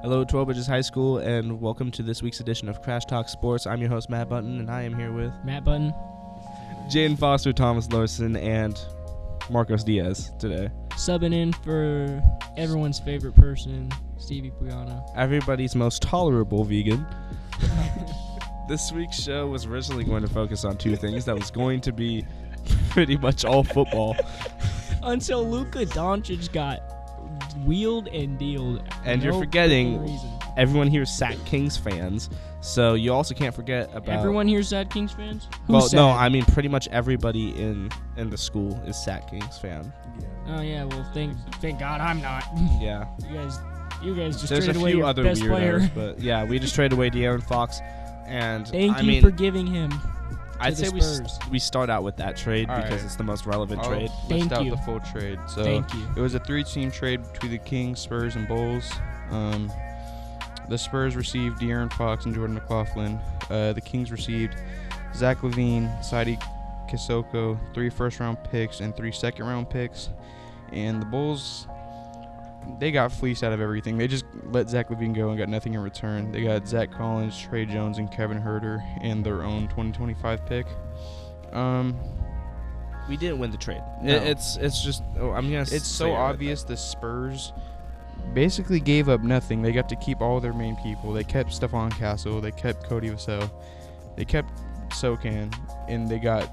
Hello, 12 Bridges High School, and welcome to this week's edition of Crashtalk Sports. I'm your host, Matt Bunton, and I am here with Matt Bunton, Jayden Foster, Thomas Larsen, and Marcos Diaz today. subbing in for everyone's favorite person, Stevie Pagano. Everybody's most tolerable vegan. This week's show was originally going to focus on two things. That was going to be pretty much all football. Until Luka Doncic got wheeled and dealed. And you're forgetting everyone here is Sac Kings fans, so you also can't forget about... Everyone here is Sad Kings fans? No, I mean pretty much everybody in the school is Sac Kings fan. Oh, yeah, well, thank God I'm not. Yeah. You guys just There's traded a away few your other best weirdos, player. but yeah, we just traded away Jayden Foster, and Thank you for giving him I'd say we start out with that trade All because right. it's the most relevant trade. Thank List you. out the full trade. So Thank you. it was a 3-team trade between the Kings, Spurs, and Bulls. The Spurs received De'Aaron Fox and Jordan McLaughlin. The Kings received Zach LaVine, Saidi Kisoko, 3 first-round picks and 3 second-round picks. And the Bulls, they got fleeced out of everything. They just let Zach LaVine go and got nothing in return. They got Zach Collins, Trey Jones, and Kevin Huerter and their own 2025 pick. We didn't win the trade. No. It's just It's so obvious the Spurs basically gave up nothing. They got to keep all their main people. They kept Stephon Castle. They kept Cody Vassell. They kept Sokan, and they got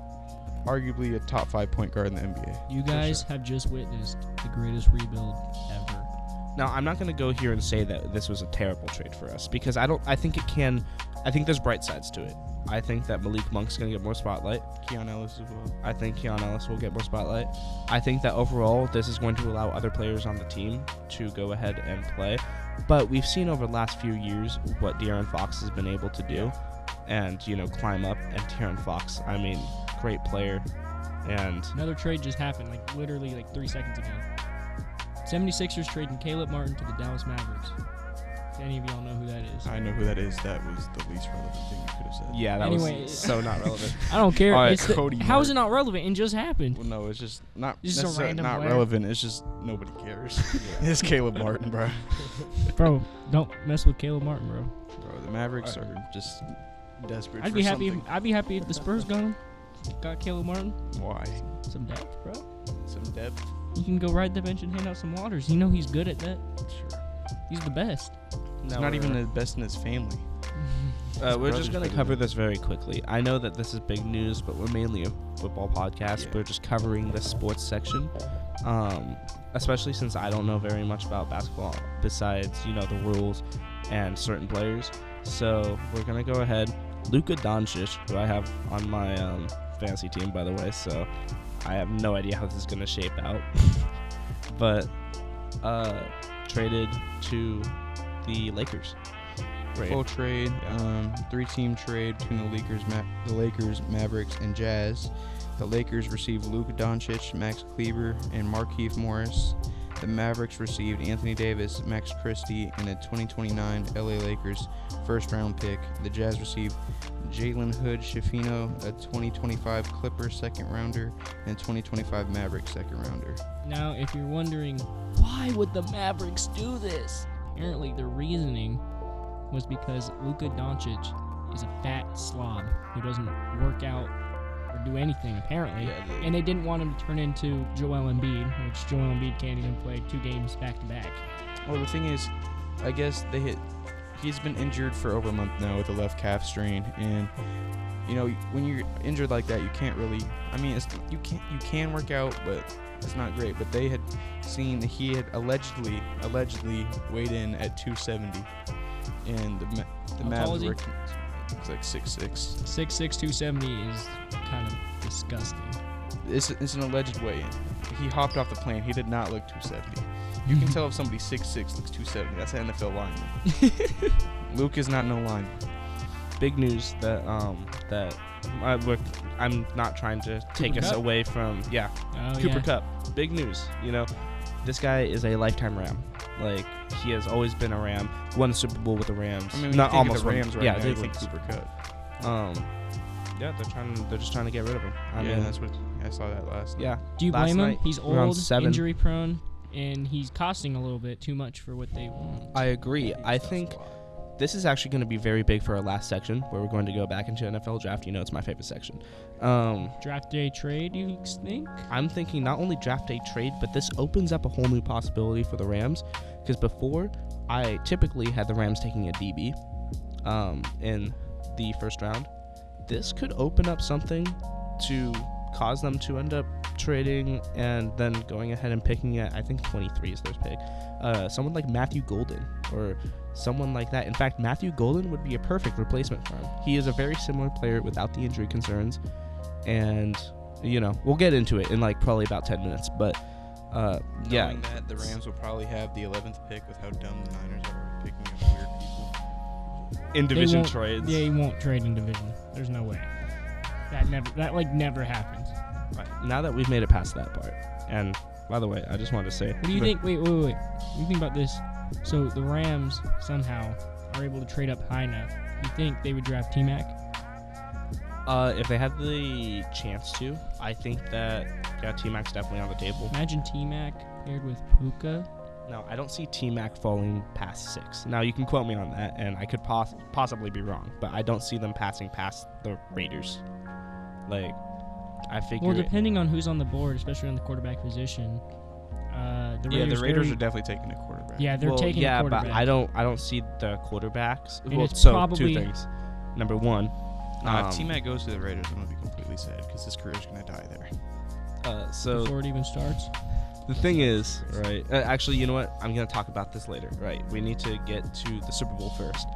arguably a top 5 point guard in the NBA. You guys have just witnessed the greatest rebuild ever. Now, I'm not going to go here and say that this was a terrible trade for us because I think there's bright sides to it. I think that Malik Monk's going to get more spotlight. Keon Ellis as well. I think Keon Ellis will get more spotlight. I think that overall this is going to allow other players on the team to go ahead and play. But we've seen over the last few years what De'Aaron Fox has been able to do and, climb up. And De'Aaron Fox, great player. And Another trade just happened, literally 3 seconds ago. 76ers trading Caleb Martin to the Dallas Mavericks. If any of y'all know who that is. I know who that is. That was the least relevant thing you could have said. yeah, that Anyway, was so not relevant. I don't care. All right, It's Cody how is Martin. it not relevant? It just happened. Well, no, it's just not It's just a necessarily random not player. relevant. It's just nobody cares. It's Caleb Martin, bro. Bro, don't mess with Caleb Martin, bro. Bro, the Mavericks are just desperate I'd for be happy. something. I'd be happy if the Spurs got Caleb Martin. Why? Some depth, bro. Some depth? You can go ride the bench and hand out some waters. You know he's good at that. Sure. He's the best. He's not even the best in his family. We're brother's just going to better cover than this very quickly. I know that this is big news, but we're mainly a football podcast. Yeah. We're just covering the sports section, especially since I don't know very much about basketball besides, the rules and certain players. So we're going to go ahead. Luka Doncic, who I have on my fantasy team, by the way, so I have no idea how this is going to shape out. But traded to the Lakers. Right. Full trade, 3-team trade between the Lakers, Mavericks, and Jazz. The Lakers received Luka Doncic, Max Kleber, and Markieff Morris. The Mavericks received Anthony Davis, Max Christie, and a 2029 LA Lakers first-round pick. The Jazz received Jalen Hood-Schifino, a 2025 Clippers second-rounder, and a 2025 Mavericks second-rounder. Now, if you're wondering, why would the Mavericks do this? Apparently, the reasoning was because Luka Doncic is a fat slob who doesn't work out or do anything, apparently. And they didn't want him to turn into Joel Embiid, which Joel Embiid can't even play 2 games back-to-back. Well, the thing is, I guess he's been injured for over a month now with a left calf strain, and when you're injured like that, you can't really. You can work out, but it's not great. But they had seen that he had allegedly weighed in at 270, and the How tall is Mavs he? were it's like 6'6". 6'6", 270 is kind of disgusting. It's an alleged weigh-in. He hopped off the plane. He did not look 270. You can tell if somebody 6'6" looks 270. That's an NFL lineman. Luke is not no lineman. Big news that I'm not trying to take us Kupp? away from Oh, Cooper yeah. Kupp. Big news, this guy is a lifetime Ram. He has always been a Ram. Won the Super Bowl with the Rams. I mean, when not you think almost of the won- Rams right yeah, now, they you won think the Super Cooper Kupp. Bowl. They're just trying to get rid of him. That's what I saw that last night. Yeah. Do you Last blame him? night, He's we're on old, 7. injury prone. and he's costing a little bit too much for what they want. I agree. I think this is actually going to be very big for our last section, where we're going to go back into NFL draft. You know, it's my favorite section. Draft day trade, you think? I'm thinking not only draft day trade, but this opens up a whole new possibility for the Rams. Because before, I typically had the Rams taking a DB in the first round. This could open up something to cause them to end up trading and then going ahead and picking at, I think 23 is their pick, someone like Matthew Golden or someone like that. In fact, Matthew Golden would be a perfect replacement for him. He is a very similar player without the injury concerns, and you know, we'll get into it in like probably about 10 minutes, but yeah. Knowing that, the Rams will probably have the 11th pick with how dumb the Niners are picking up weird people. In division trades. They won't trade in division. There's no way. That never happens. Right. Now that we've made it past that part, and by the way, I just wanted to say, what do you think? Wait. What do you think about this? So the Rams somehow are able to trade up high enough. You think they would draft T-Mac? If they had the chance to, I think that T-Mac's definitely on the table. Imagine T-Mac paired with Puka. No, I don't see T-Mac falling past 6. Now, you can quote me on that, and I could possibly be wrong, but I don't see them passing past the Raiders. Like, I figure... Well, depending on who's on the board, especially on the quarterback position, the Raiders are definitely taking a quarterback. Yeah, they're taking a quarterback. Yeah, but I don't see the quarterbacks. And well, it's so probably, 2 things. Number 1... if T-Mac goes to the Raiders, I'm going to be completely sad because his career's going to die there. Before it even starts? The thing is, right, actually, you know what? I'm going to talk about this later, right? We need to get to the Super Bowl first.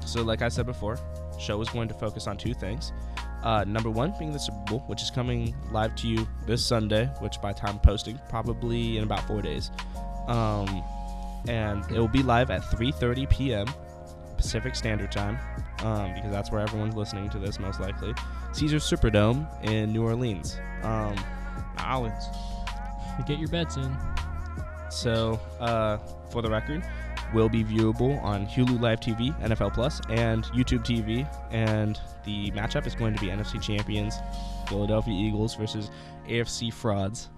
So like I said before, show is going to focus on 2 things. Number 1 being the Super Bowl, which is coming live to you this Sunday, which by time posting, probably in about 4 days. And it will be live at 3:30 p.m. Pacific Standard Time, because that's where everyone's listening to this most likely. Caesars Superdome in New Orleans. Get your bets in. So, for the record, will be viewable on Hulu Live TV, NFL Plus, and YouTube TV. And the matchup is going to be NFC champions, Philadelphia Eagles versus AFC frauds.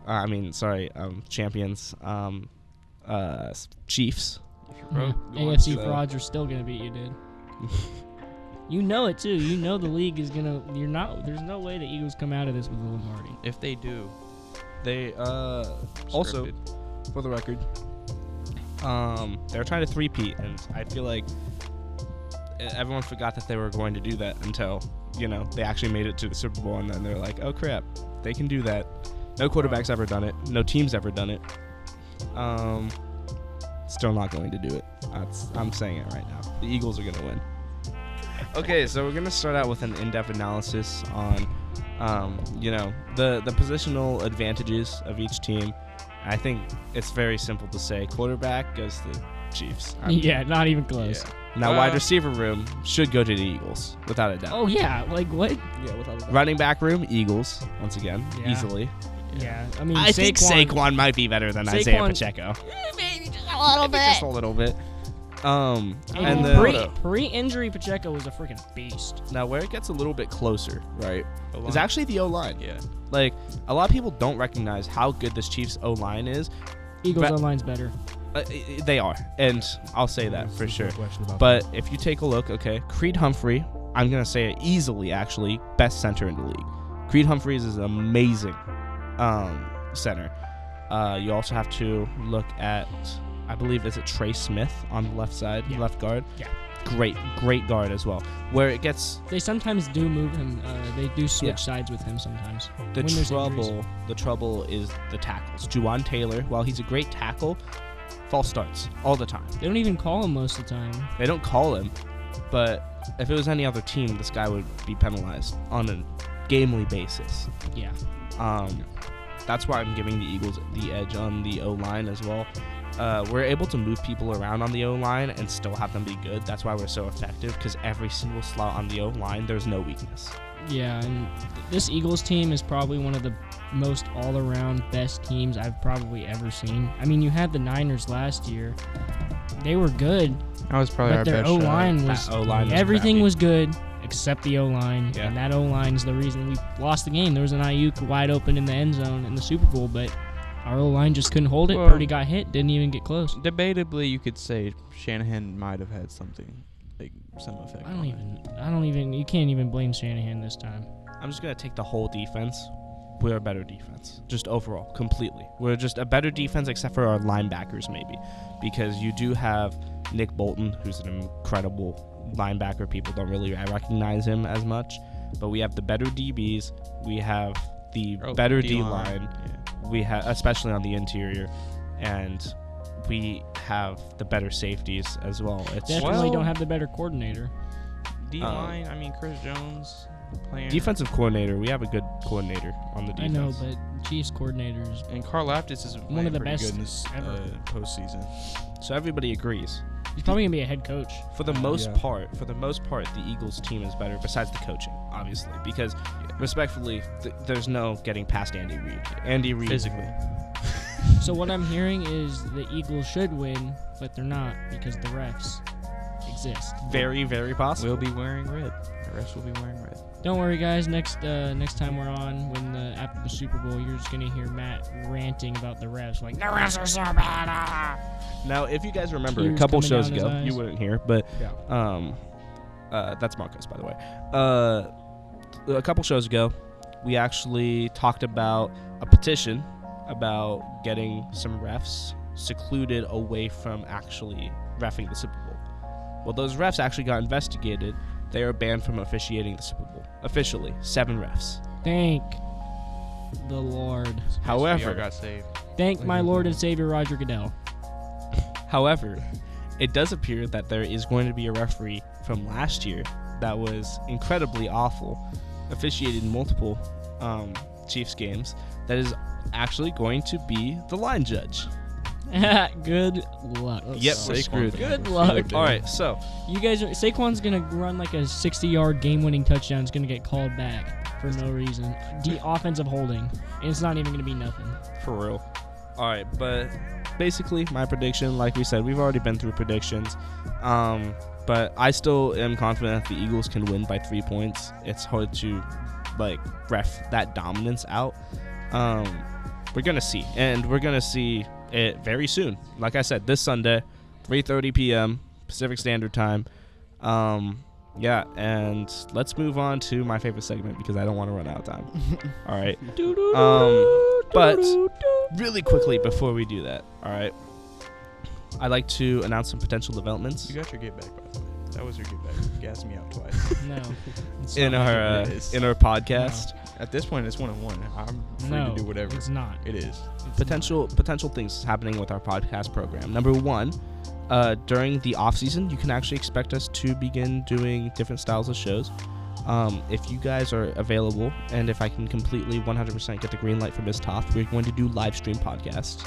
Champions, Chiefs. AFC frauds are still gonna beat you, dude. You know it too. You know the league is gonna. There's no way the Eagles come out of this with Lombardi. If they do, they also, for the record, they're trying to three-peat, and I feel like everyone forgot that they were going to do that until they actually made it to the Super Bowl, and then they're like, oh crap, they can do that. No quarterback's ever done it. No team's ever done it. Still not going to do it. I'm saying it right now. The Eagles are going to win. Okay, so we're going to start out with an in-depth analysis on, the positional advantages of each team. I think it's very simple to say. Quarterback goes to the Chiefs. Not even close. Yeah. Now, wide receiver room should go to the Eagles, without a doubt. Oh, yeah. Like, what? Yeah, without a doubt. Running back room, Eagles, once again, easily. Yeah, I mean, I think Saquon might be better than Isaiah Pacheco. Maybe just a little bit. And then pre-injury Pacheco was a freaking beast. Now, where it gets a little bit closer, right, is actually the O-line. Yeah. Like, a lot of people don't recognize how good this Chiefs O-line is. Eagles O-line's better. They are, and I'll say that for sure. But if you take a look, okay, Creed Humphrey, I'm going to say it easily, actually, best center in the league. Creed Humphreys is an amazing center. You also have to look at, I believe, is it Trey Smith on the left side, left guard? Yeah. Great guard as well. Where it gets... They sometimes do move him. They do switch sides with him sometimes. The trouble is the tackles. Juwan Taylor, while he's a great tackle, false starts all the time. They don't even call him most of the time. They don't call him, but if it was any other team, this guy would be penalized on a gamely basis. Yeah. That's why I'm giving the Eagles the edge on the O-line as well. We're able to move people around on the O-line and still have them be good. That's why we're so effective, because every single slot on the O-line, there's no weakness. Yeah, and this Eagles team is probably one of the most all-around best teams I've probably ever seen. I mean, you had the Niners last year. They were good. That was probably our best shot. Their O-line was everything was good except the O-line, and that O-line is the reason we lost the game. There was an Ayuk wide open in the end zone in the Super Bowl, but Our O-line just couldn't hold it. Well- Purdy got hit, didn't even get close. Debatably, you could say Shanahan might have had something, like some effect. I don't even. You can't even blame Shanahan this time. I'm just going to take the whole defense. We're a better defense, just overall, completely. We're just a better defense except for our linebackers, maybe, because you do have Nick Bolton, who's an incredible linebacker. People don't really recognize him as much, but we have the better DBs. We have the better D-line. Yeah. We have, especially on the interior, and we have the better safeties as well. It's Definitely don't have the better coordinator. D-line, I mean, Chris Jones playing. defensive coordinator. We have a good coordinator on the I defense. know, but Chiefs coordinators. And Carl Aptis is One of the pretty best good in this ever. postseason. So everybody agrees. He's probably gonna be a head coach. For the most Yeah. part, the Eagles team is better besides the coaching, obviously, because respectfully, there's no getting past Andy Reid. Andy Reid Physically. So what I'm hearing is the Eagles should win, but they're not because the refs exist. very, very possible. Will be wearing red. The rest will be wearing red. Don't worry, guys. Next time we're on, after the Super Bowl, you're just gonna hear Matt ranting about the refs, like the refs are so bad. Now, if you guys remember, Tears a couple coming shows down his ago, eyes. you weren't here, but Yeah. that's Marcos, by the way. A couple shows ago, we actually talked about a petition about getting some refs secluded away from actually reffing the Super Bowl. Well, those refs actually got investigated. They are banned from officiating the Super Bowl. Officially, 7 refs. Thank the Lord. However, SBR got saved. Thank my Lord and Savior Roger Goodell. However, it does appear that there is going to be a referee from last year that was incredibly awful, officiated multiple Chiefs games, that is actually going to be the line judge. Good luck. Yep, Saquon's we're screwed. gonna Good go luck. screwed, All right, so You guys, Saquon's gonna run like a 60-yard game-winning touchdown. It's gonna get called back for no reason. Offensive holding, and it's not even gonna be nothing. for real. All right, but basically my prediction, like we said, we've already been through predictions. But I still am confident that the Eagles can win by 3 points. It's hard to ref that dominance out. We're gonna see, and we're gonna see it very soon. Like I said, this Sunday, 3:30 p.m. Pacific Standard Time. Yeah, and let's move on to my favorite segment because I don't want to run out of time. All right. But really quickly before we do that, all right, I'd like to announce some potential developments You got your get back, by the way. That was your get back. You gassed me out twice. No. It's in not. our It is. podcast. At this point, it's 1-1. I'm free No, to do whatever. it's not. It is. Potential things happening with our podcast program. Number one, during the off season, you can actually expect us to begin doing different styles of shows. If you guys are available, and if I can completely 100% get the green light from Ms. Toft, we're going to do live stream podcasts.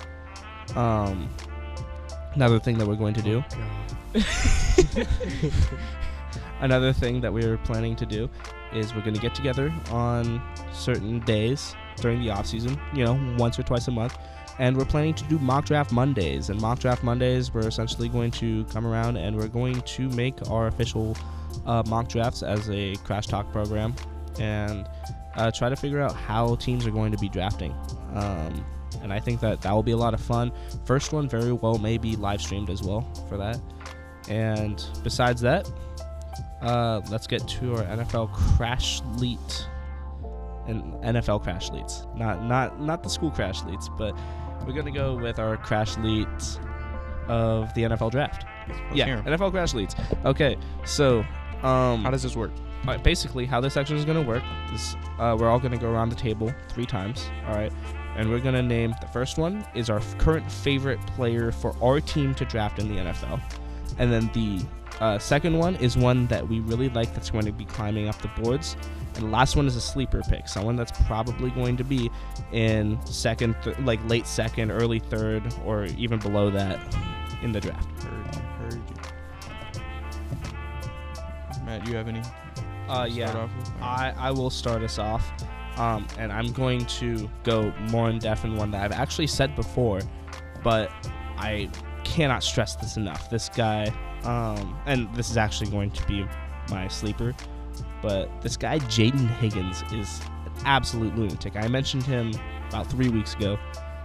Another thing that we're going to do. Another thing that we're planning to do is we're going to get together on certain days during the off season, once or twice a month, and we're planning to do mock draft Mondays. And mock draft Mondays, we're essentially going to come around and we're going to make our official mock drafts as a Crashtalk program and try to figure out how teams are going to be drafting. And I think that will be a lot of fun. First one very well may be live streamed as well for that. And besides that, let's get to our NFL Crashlete and NFL Crashletes. Not the school Crashletes, but we're gonna go with our Crashletes of the NFL draft. Let's hear 'em. NFL Crashletes. Okay, so How does this work? all right, basically how this section is gonna work is we're all gonna go around the table 3 times. All right. And we're going to name, the first one is our current favorite player for our team to draft in the NFL. And then the second one is one that we really like that's going to be climbing up the boards. And the last one is a sleeper pick, someone that's probably going to be in second, late second, early third, or even below that in the draft. Heard you. Matt, you have any? Yeah, Start off with? I will start us off. And I'm going to go more in depth in one that I've actually said before, but I cannot stress this enough. This guy, and this is actually going to be my sleeper, but this guy, Jayden Higgins, is an absolute lunatic. I mentioned him about 3 weeks ago.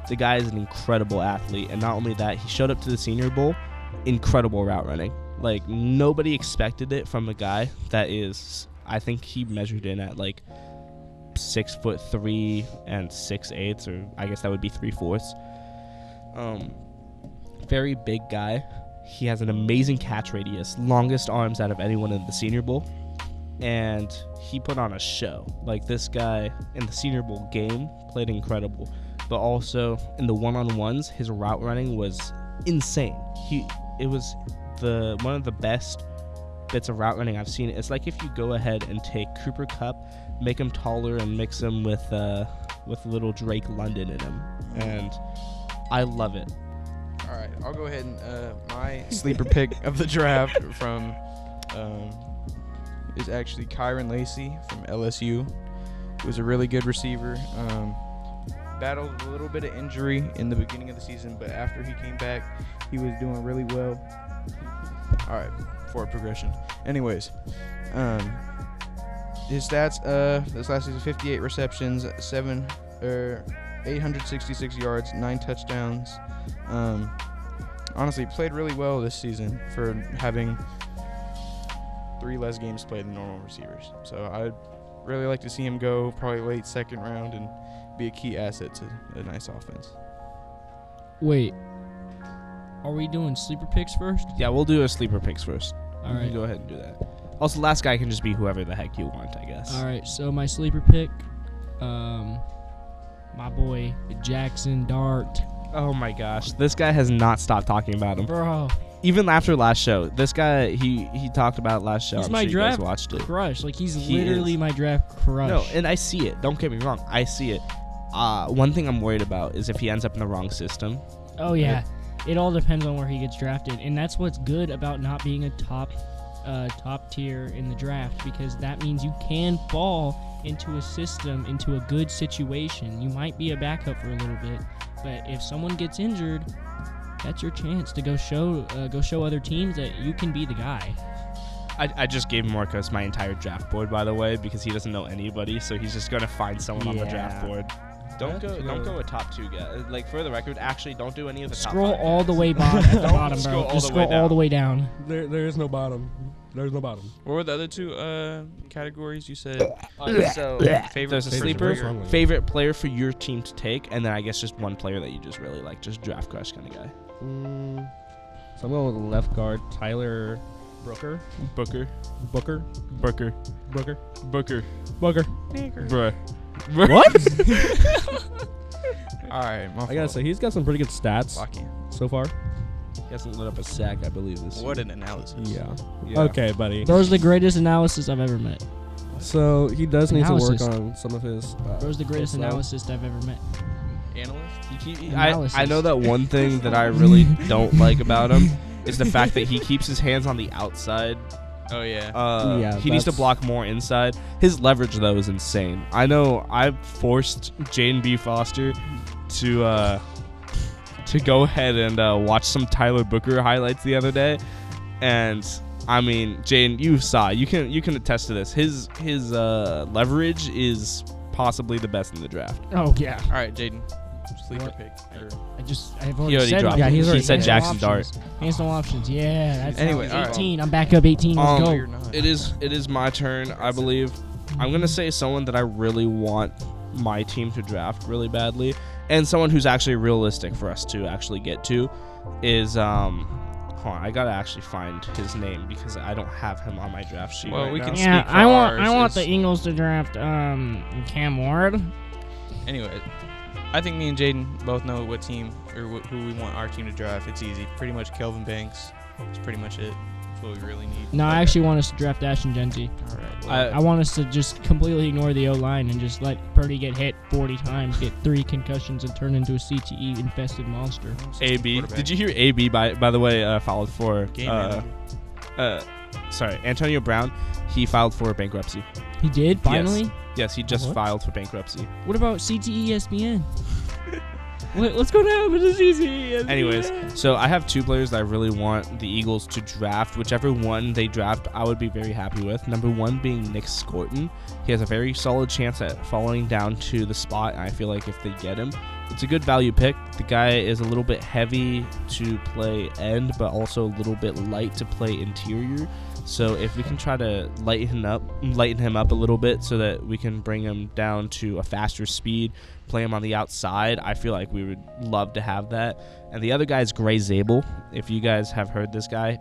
The guy is an incredible athlete, and not only that, he showed up to the Senior Bowl, incredible route running. Like, nobody expected it from a guy that is, I think he measured in at like 6'3" and 6'8", or I guess that would be 3/4. Very big guy. He has an amazing catch radius, longest arms out of anyone in the Senior Bowl, and he put on a show. Like, this guy in the Senior Bowl game played incredible, but also in the one-on-ones, his route running was insane. It was one of the best bits of route running I've seen. It's like if you go ahead and take Cooper Kupp, make him taller, and mix him with little Drake London in him, and I love it. All right, I'll go ahead and my sleeper pick of the draft from is actually Kyron Lacy from LSU. He was a really good receiver. Battled a little bit of injury in the beginning of the season, but after he came back, he was doing really well. All right, forward progression. Anyways, his stats this last season: 58 receptions, 866 yards, 9 touchdowns. Honestly, played really well this season for having 3 less games played than normal receivers. So I'd really like to see him go probably late second round and be a key asset to a nice offense. Wait, are we doing sleeper picks first? Yeah, we'll do a sleeper picks first. All right. Go ahead and do that. Also, last guy can just be whoever the heck you want, I guess. All right, so my sleeper pick, my boy Jackson Dart. Oh my gosh, this guy has not stopped talking about him. Bro, Even after last show, this guy he talked about last show. he's I'm my sure draft you guys watched it. crush. Like, he's He literally is. my draft crush. No, and I see it. Don't get me wrong, I see it. One thing I'm worried about is if he ends up in the wrong system. Oh yeah, it all depends on where he gets drafted, and that's what's good about not being a top tier in the draft, because that means you can fall into a system, into a good situation. You might be a backup for a little bit, but if someone gets injured, that's your chance to go show other teams that you can be the guy. I just gave Marcos my entire draft board, by the way, because he doesn't know anybody, so he's just gonna find someone on the draft board. Don't go a top 2 guy. Like, for the record, actually, don't do any of the top Scroll 5 all guys. the way bottom, bro. Scroll all Just the way scroll all down. the way down. There is no bottom. There's no bottom. What were the other 2 categories you said? So Favorite there's a player sleeper, for your- favorite player for your team to take, and then I guess just one player that you just really like, just draft crush kind of guy. So I'm going with left guard Tyler Booker. Booker. Booker. Booker. Booker. Booker. Booker. Bruh. What? All right, my I gotta fault. say, he's got some pretty good stats Lock in. so far. He hasn't lit up a sack, I believe. This What season. an analysis. Yeah. Yeah. Okay, buddy. Bro's the greatest analysis I've ever met. So he does need to work Analysis. on some of his. Bro's the greatest slow. analyst I've ever met. Analyst? I know that one thing that I really don't like about him is the fact that he keeps his hands on the outside. Oh, yeah. Yeah, He needs to that's- block more inside. His leverage, though, is insane. I know I've forced Jayden Foster to go ahead and watch some Tyler Booker highlights the other day, and I mean, Jayden, you saw, you can attest to this. His leverage is possibly the best in the draft. Oh yeah. All right, Jayden. Sleeper What? pick. I've He already said dropped mine. it. he's He already- said yeah. Jackson No Dart. options. He has no options. Yeah. That's Anyway, all right. 18. I'm back up 18. Let's Um, go. You're not. It is my turn, I believe. I'm gonna say someone that I really want my team to draft really badly, and someone who's actually realistic for us to actually get to is hold on, I gotta actually find his name because I don't have him on my draft sheet. Well, right we now. can Yeah, speak for I want ours. the Eagles to draft Cam Ward. Anyway, I think me and Jayden both know what team or who we want our team to draft. It's easy. Pretty much Kelvin Banks. That's pretty much it. That's what we really need. No, I actually want us to draft Ashton Genty. All right. Well, I want us to just completely ignore the O-line and just let Purdy get hit 40 times, get 3 concussions, and turn into a CTE-infested monster. AB. Did you hear AB by the way filed for Game manager. sorry, Antonio Brown? He filed for bankruptcy. He did, finally? Yes, he just What? filed for bankruptcy. What about CTE ESPN? What's going to happen this season? Anyways, so I have 2 players that I really want the Eagles to draft. Whichever one they draft, I would be very happy with. Number 1 being Nick Scorton. He has a very solid chance at falling down to the spot, and I feel like if they get him, it's a good value pick. The guy is a little bit heavy to play end, but also a little bit light to play interior. So if we can try to lighten him up a little bit so that we can bring him down to a faster speed, play him on the outside, I feel like we would love to have that. And the other guy is Gray Zabel. If you guys have heard this guy,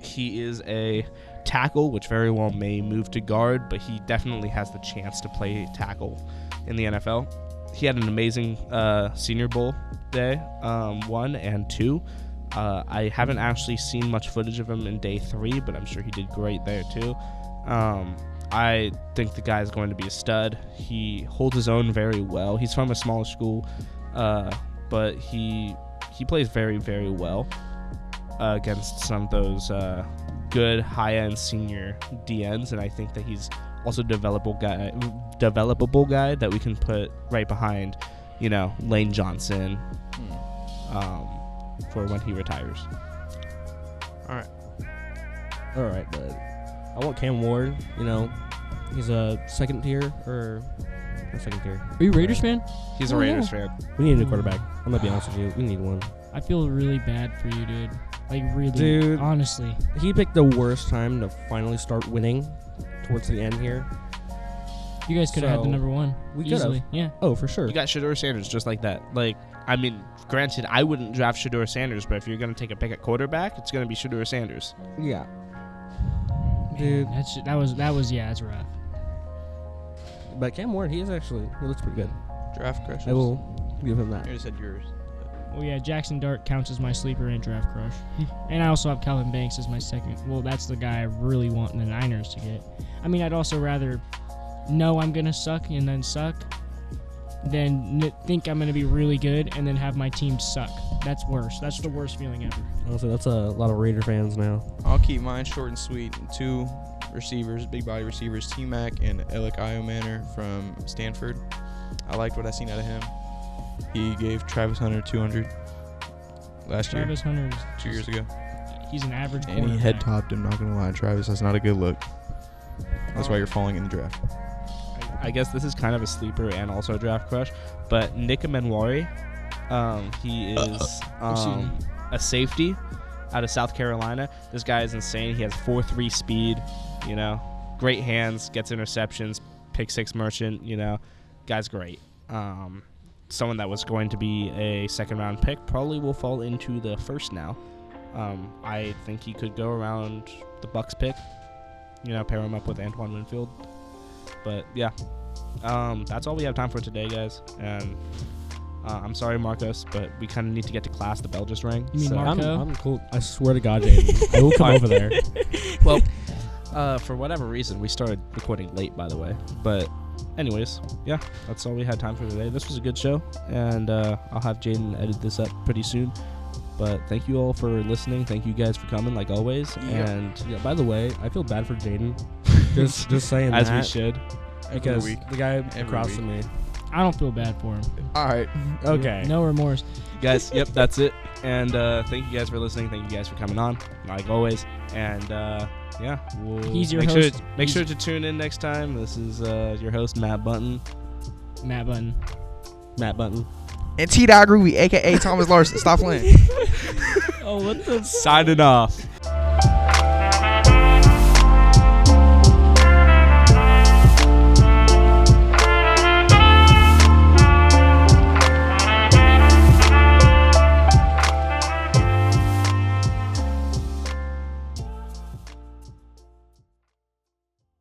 he is a tackle, which very well may move to guard, but he definitely has the chance to play tackle in the NFL. He had an amazing Senior Bowl day, 1 and 2. I haven't actually seen much footage of him in day 3, but I'm sure he did great there too. I think the guy is going to be a stud. He holds his own very well. He's from a smaller school, but he plays very, very well against some of those good high-end senior DNs, and I think that he's also a developable guy that we can put right behind, Lane Johnson. For when he retires. All right, but I want Cam Ward. He's a second tier. Are you a Raiders fan? He's a Raiders fan. We need a new quarterback. I'm gonna be honest with you. We need one. I feel really bad for you, dude. Like, really, dude, honestly. He picked the worst time to finally start winning towards the end here. You guys could have had the number 1. We could have. Yeah. Oh, for sure. You got Shedeur Sanders just like that. Granted, I wouldn't draft Shedeur Sanders, but if you're going to take a pick at quarterback, it's going to be Shedeur Sanders. Yeah. Dude. That's rough. But Cam Ward, he looks pretty good. Draft crush. I will give him that. You said yours. Well, yeah, Jackson Dart counts as my sleeper and draft crush. And I also have Calvin Banks as my second. Well, that's the guy I really want the Niners to get. I mean, I'd also rather know I'm going to suck and then suck than think I'm going to be really good and then have my team suck. That's worse. That's the worst feeling ever. Honestly, that's a lot of Raider fans now. I'll keep mine short and sweet. 2 receivers, big body receivers, T-Mac and Alec Iomanor from Stanford. I liked what I seen out of him. He gave Travis Hunter 200 last year. Travis Hunter 2 years ago. He's an average And he quarterback. head topped him, not gonna lie. Travis, that's not a good look. That's why you're falling in the draft. I guess this is kind of a sleeper and also a draft crush, but Nick Amenwari, he is a safety out of South Carolina. This guy is insane. He has 4.3 speed, great hands, gets interceptions, pick 6 merchant, guy's great. Someone that was going to be a second-round pick probably will fall into the first now. I think he could go around the Bucks pick, pair him up with Antoine Winfield. But yeah, that's all we have time for today, guys. And I'm sorry, Marcos, but we kind of need to get to class. The bell just rang. You mean Marco? I'm cool. I swear to God, Jayden, I will come over there. Well, for whatever reason, we started recording late, by the way. But anyways, yeah, that's all we had time for today. This was a good show, and I'll have Jayden edit this up pretty soon. But thank you all for listening. Thank you guys for coming, like always. Yep. And Yeah. By the way, I feel bad for Jayden. just saying as that. we should. Because week. the guy Every across week. from me. I don't feel bad for him. All right. Okay. No remorse. Guys, yep, that's it. And thank you guys for listening. Thank you guys for coming on, like always. And yeah, we'll He's your make host. Make sure to tune in next time. This is your host, Matt Bunton. Matt Bunton. Matt Bunton. And T-Dog Ruby, a.k.a. Thomas Larsen. Stop playing. Oh, what the? Signing off.